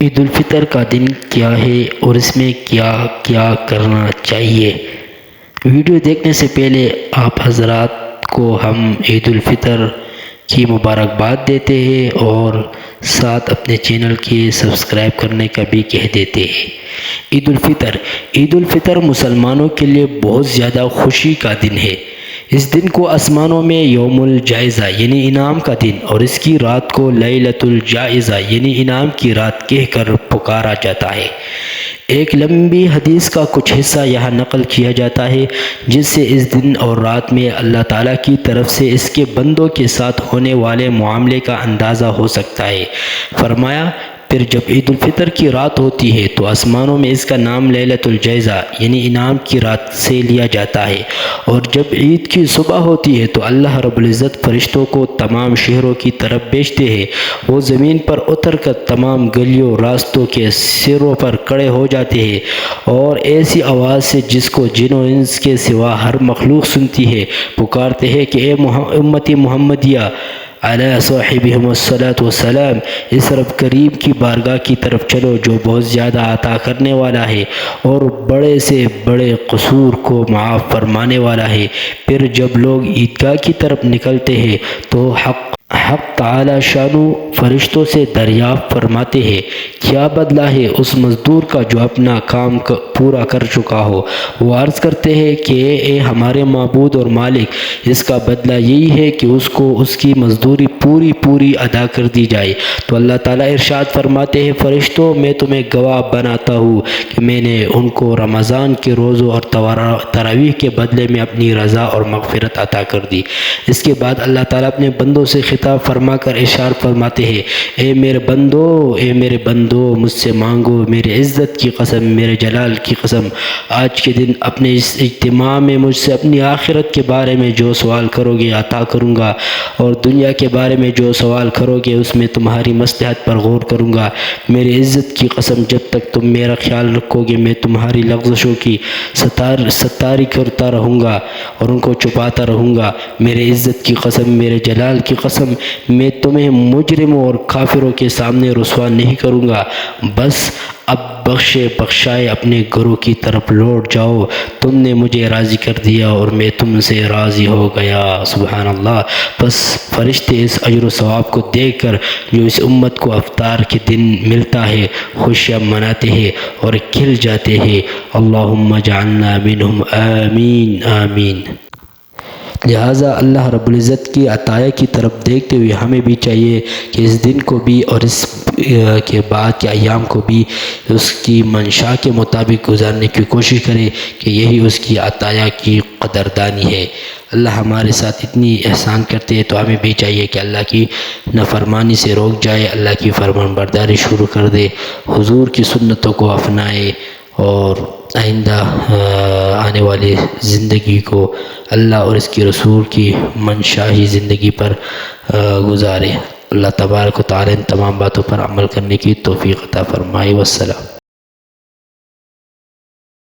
عید الفطر کا دن کیا ہے اور اس میں کیا کیا کرنا چاہیے؟ ویڈیو دیکھنے سے پہلے آپ حضرات کو ہم عید الفطر کی مبارکباد دیتے ہیں اور ساتھ اپنے چینل کے سبسکرائب کرنے کا بھی کہہ دیتے ہیں۔ عید الفطر مسلمانوں کے لیے بہت زیادہ خوشی کا دن ہے۔ اس دن کو آسمانوں میں یوم الجائزہ یعنی انعام کا دن اور اس کی رات کو لیلۃ الجائزہ یعنی انعام کی رات کہہ کر پکارا جاتا ہے۔ ایک لمبی حدیث کا کچھ حصہ یہاں نقل کیا جاتا ہے جس سے اس دن اور رات میں اللہ تعالیٰ کی طرف سے اس کے بندوں کے ساتھ ہونے والے معاملے کا اندازہ ہو سکتا ہے۔ فرمایا، پھر جب عید الفطر کی رات ہوتی ہے تو آسمانوں میں اس کا نام لیلۃ الجائزہ یعنی انعام کی رات سے لیا جاتا ہے، اور جب عید کی صبح ہوتی ہے تو اللہ رب العزت فرشتوں کو تمام شہروں کی طرف بھیجتے ہیں۔ وہ زمین پر اتر کر تمام گلیوں راستوں کے سروں پر کھڑے ہو جاتے ہیں اور ایسی آواز سے جس کو جن و انس کے سوا ہر مخلوق سنتی ہے پکارتے ہیں کہ اے امتی محمدیہ علی صاحبہم الصلاۃ والسلام، اس رب کریم کی بارگاہ کی طرف چلو جو بہت زیادہ عطا کرنے والا ہے اور بڑے سے بڑے قصور کو معاف فرمانے والا ہے۔ پھر جب لوگ عیدگاہ کی طرف نکلتے ہیں تو حق تعالی شانو فرشتوں سے دریافت فرماتے ہیں، کیا بدلہ ہے اس مزدور کا جو اپنا کام پورا کر چکا ہو؟ وہ عرض کرتے ہیں کہ اے ہمارے معبود اور مالک، اس کا بدلہ یہی ہے کہ اس کو اس کی مزدوری پوری ادا کر دی جائے۔ تو اللہ تعالیٰ ارشاد فرماتے ہیں، فرشتوں میں تمہیں گواہ بناتا ہوں کہ میں نے ان کو رمضان کے روزوں اور تراویح کے بدلے میں اپنی رضا اور مغفرت عطا کر دی۔ اس کے بعد اللہ تعالیٰ اپنے بندوں سے خطاب فرما کر ارشاد فرماتے ہیں، اے میرے بندو مجھ سے مانگو، میرے عزت کی قسم، میرے جلال کی قسم، آج کے دن اپنے اس اجتماع میں مجھ سے اپنی آخرت کے بارے میں جو سوال کرو گے عطا کروں گا، اور دنیا کے بارے میں جو سوال کرو گے اس میں تمہاری مصلحت پر غور کروں گا۔ میری عزت کی قسم، جب تک تم میرا خیال رکھو گے میں تمہاری لغزشوں کی ستاری کرتا رہوں گا اور ان کو چھپاتا رہوں گا۔ میرے عزت کی قسم، میرے جلال کی قسم، میں تمہیں مجرموں اور کافروں کے سامنے رسوا نہیں کروں گا۔ بس اب بخشائے اپنے گھروں کی طرف لوٹ جاؤ، تم نے مجھے راضی کر دیا اور میں تم سے راضی ہو گیا۔ سبحان اللہ۔ بس فرشتے اس اجر و ثواب کو دیکھ کر جو اس امت کو افطار کے دن ملتا ہے خوشیاں مناتے ہیں اور کھل جاتے ہیں۔ اللہم اجعلنا منہم، آمین آمین۔ لہٰذا اللہ رب العزت کی عطایا کی طرف دیکھتے ہوئے ہمیں بھی چاہیے کہ اس دن کو بھی اور اس کے بعد کے ایام کو بھی اس کی منشاء کے مطابق گزارنے کی کوشش کرے کہ یہی اس کی عطایا کی قدردانی ہے۔ اللہ ہمارے ساتھ اتنی احسان کرتے ہیں تو ہمیں بھی چاہیے کہ اللہ کی نافرمانی سے روک جائے، اللہ کی فرمان برداری شروع کر دے، حضور کی سنتوں کو اپنائے اور آئندہ آنے والی زندگی کو اللہ اور اس کی رسول کی منشاہی زندگی پر گزارے۔ اللہ تبارک و تعالی ان تمام باتوں پر عمل کرنے کی توفیق عطا فرمائے۔ والسلام۔